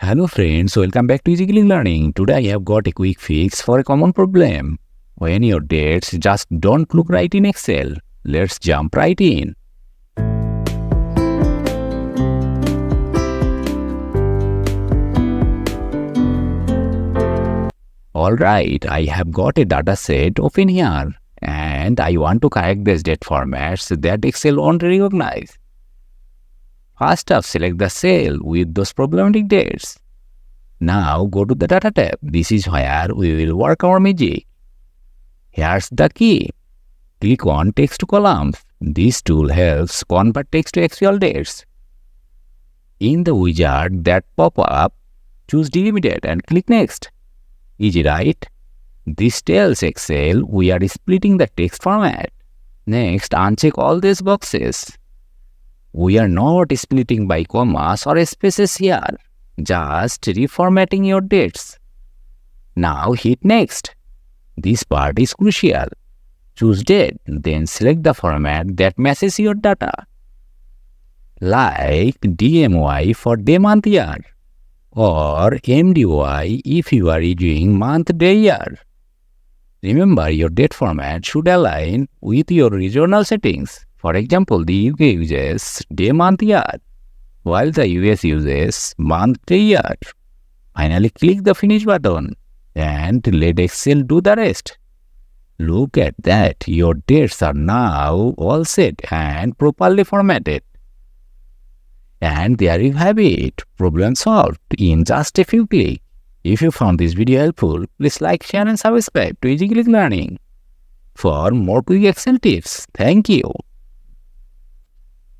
Hello friends, welcome back to Easy Learning. Today I have got a quick fix for a common problem. When your dates just don't look right in Excel, let's jump right in. Alright, I have got a dataset open here and I want to correct these date formats that Excel won't recognize. First up, select the cell with those problematic dates. Now go to the Data tab. This is where we will work our magic. Here's the key. Click on Text to Columns. This tool helps convert text to actual dates. In the wizard that pop up, choose Delimited and click Next. Easy, right? This tells Excel we are splitting the text format. Next, uncheck all these boxes. We are not splitting by commas or spaces here, just reformatting your dates. Now hit Next. This part is crucial. Choose Date, then select the format that matches your data. Like DMY for day, month, year, or MDY if you are using month, day, year. Remember, your date format should align with your regional settings. For example, the UK uses day, month, year, while the US uses month, day, year. Finally, click the Finish button and let Excel do the rest. Look at that, your dates are now all set and properly formatted. And there you have it, problem solved in just a few clicks. If you found this video helpful, please like, share and subscribe to Easy Learning for more quick Excel tips. Thank you.